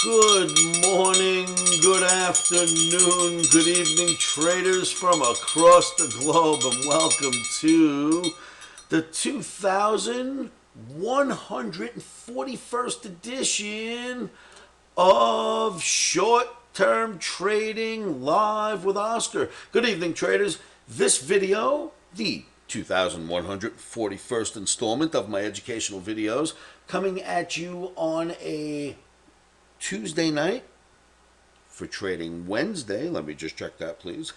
Good morning, good afternoon, good evening, traders from across the globe, and welcome to the 2141st edition of Short-Term Trading Live with Oscar. Good evening, traders. This video, the 2141st installment of my educational videos, coming at you on a Tuesday night for Trading Wednesday. Let me just check that, please.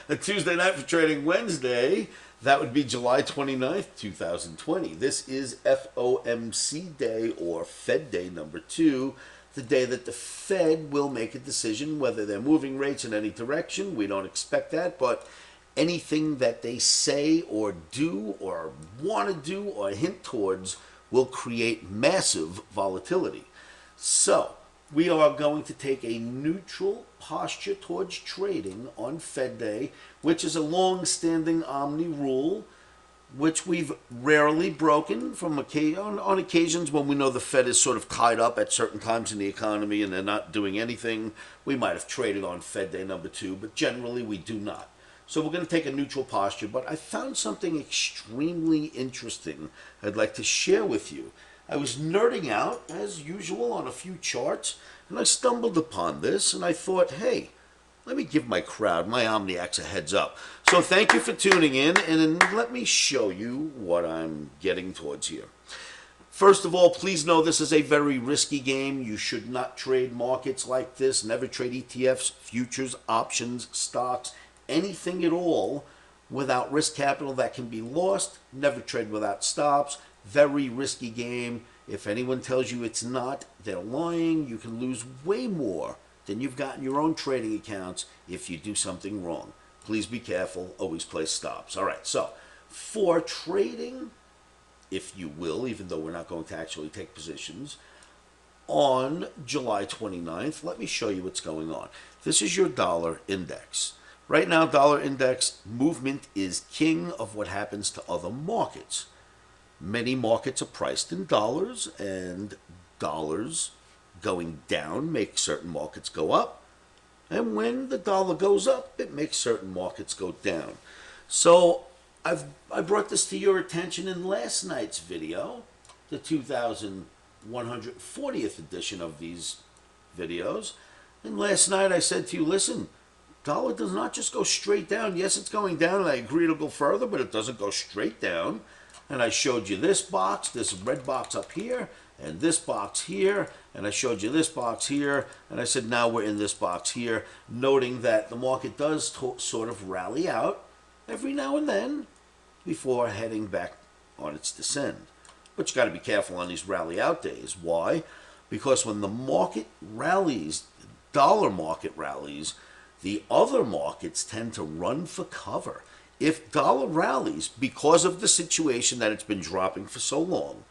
A Tuesday night for Trading Wednesday. That would be July 29th, 2020. This is FOMC Day, or Fed Day number 2, the day that the Fed will make a decision whether they're moving rates in any direction. We don't expect that, but anything that they say or do or want to do or hint towards will create massive volatility. So, we are going to take a neutral posture towards trading on Fed Day, which is a long-standing OMNI rule, which we've rarely broken on occasions when we know the Fed is sort of tied up at certain times in the economy and they're not doing anything. We might have traded on Fed Day number 2, but generally we do not. So we're going to take a neutral posture, but I found something extremely interesting I'd like to share with you. I was nerding out, as usual, on a few charts, and I stumbled upon this, and I thought, hey, let me give my crowd, my Omniacs, a heads up. So thank you for tuning in, and let me show you what I'm getting towards here. First of all, please know this is a very risky game. You should not trade markets like this. Never trade ETFs, futures, options, stocks, anything at all without risk capital that can be lost. Never trade without stops. Very risky game. If anyone tells you it's not, they're lying. You can lose way more than you've got in your own trading accounts if you do something wrong. Please be careful. Always place stops. All right, so for trading, if you will, even though we're not going to actually take positions, on July 29th, let me show you what's going on. This is your dollar index. Right now, dollar index movement is king of what happens to other markets. Many markets are priced in dollars, and dollars going down make certain markets go up. And when the dollar goes up, it makes certain markets go down. So I brought this to your attention in last night's video, the 2140th edition of these videos. And last night I said to you, listen, dollar does not just go straight down. Yes, it's going down, and I agree it'll go further, but it doesn't go straight down. And I showed you this box, this red box up here, and this box here, and I showed you this box here, and I said now we're in this box here, noting that the market does sort of rally out every now and then before heading back on its descent. But you got to be careful on these rally out days. Why? Because when the market rallies, dollar market rallies, the other markets tend to run for cover. If dollar rallies because of the situation that it's been dropping for so long,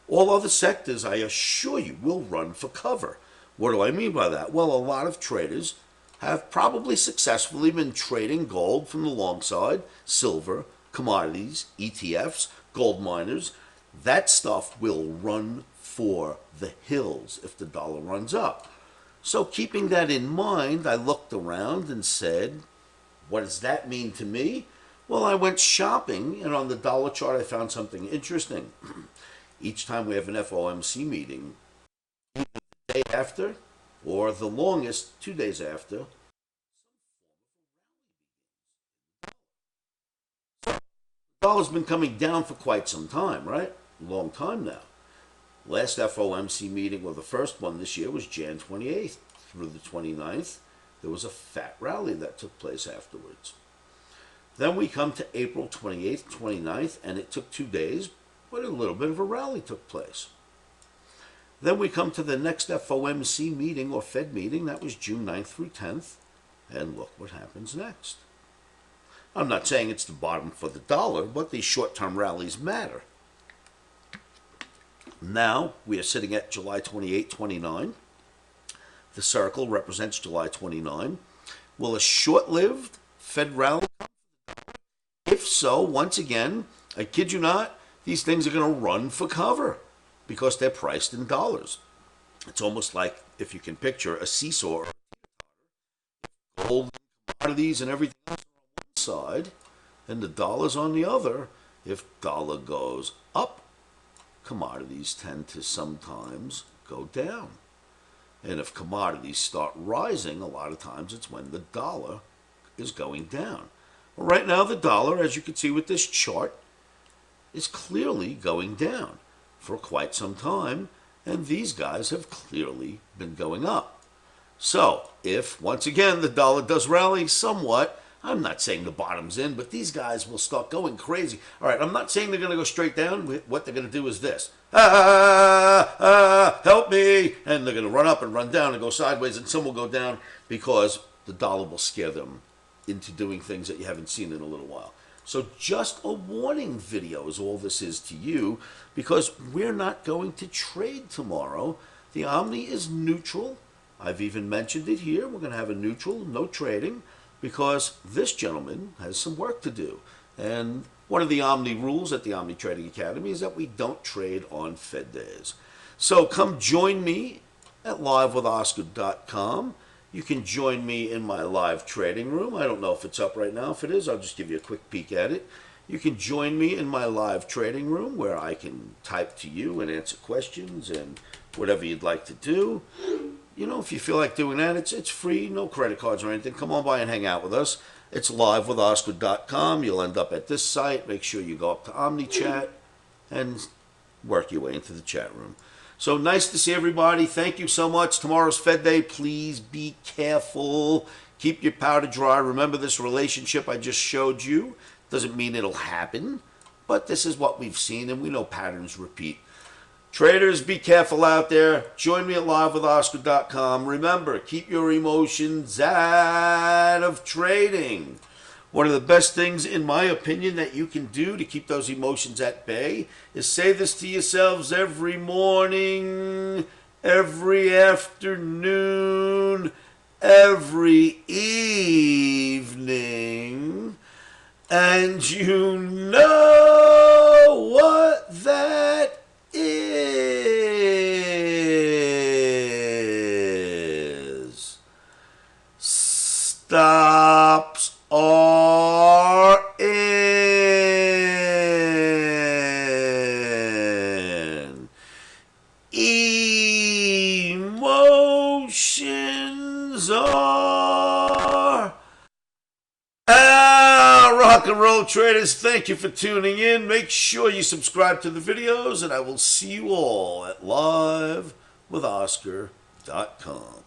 all other sectors, I assure you, will run for cover. What do I mean by that? Well, a lot of traders have probably successfully been trading gold from the long side, silver, commodities, ETFs, gold miners. That stuff will run for the hills if the dollar runs up. So keeping that in mind, I looked around and said, what does that mean to me? Well, I went shopping, and on the dollar chart I found something interesting. Each time we have an FOMC meeting, either the day after or the longest, 2 days after, the dollar's been coming down for quite some time, right? A long time now. Last FOMC meeting, well, the first one this year was Jan 28th through the 29th. There was a fat rally that took place afterwards. Then we come to April 28th, 29th, and it took 2 days, but a little bit of a rally took place. Then we come to the next FOMC meeting or Fed meeting, that was June 9th through 10th, and look what happens next. I'm not saying it's the bottom for the dollar, but these short-term rallies matter. Now we are sitting at July 28, 29. The circle represents July 29. Will a short-lived Fed rally? If so, once again, I kid you not, these things are going to run for cover because they're priced in dollars. It's almost like, if you can picture, a seesaw. Gold commodities and everything else on one side, and the dollar's on the other. If dollar goes up, commodities tend to sometimes go down. And if commodities start rising, a lot of times it's when the dollar is going down. Well, right now, the dollar, as you can see with this chart, is clearly going down for quite some time, and these guys have clearly been going up. So, if, once again, the dollar does rally somewhat, I'm not saying the bottom's in, but these guys will start going crazy. All right, I'm not saying they're going to go straight down. What they're going to do is this. Help me. And they're going to run up and run down and go sideways, and some will go down because the dollar will scare them into doing things that you haven't seen in a little while. So just a warning video is all this is to you, because we're not going to trade tomorrow. The Omni is neutral. I've even mentioned it here. We're going to have a neutral, no trading, because this gentleman has some work to do. And one of the Omni rules at the Omni Trading Academy is that we don't trade on Fed days. So come join me at livewithoscar.com. You can join me in my live trading room. I don't know if it's up right now. If it is, I'll just give you a quick peek at it. You can join me in my live trading room where I can type to you and answer questions and whatever you'd like to do. You know, if you feel like doing that, it's free, no credit cards or anything. Come on by and hang out with us. It's livewithoscar.com. You'll end up at this site. Make sure you go up to OmniChat and work your way into the chat room. So nice to see everybody. Thank you so much. Tomorrow's Fed Day. Please be careful. Keep your powder dry. Remember, this relationship I just showed you doesn't mean it'll happen, but this is what we've seen, and we know patterns repeat. Traders, be careful out there. Join me at livewithoscar.com. Remember, keep your emotions out of trading. One of the best things, in my opinion, that you can do to keep those emotions at bay is say this to yourselves every morning, every afternoon, every evening, and you know what that is. Stops are in. Emotions are out. Rock and roll traders, thank you for tuning in. Make sure you subscribe to the videos, and I will see you all at livewithoscar.com.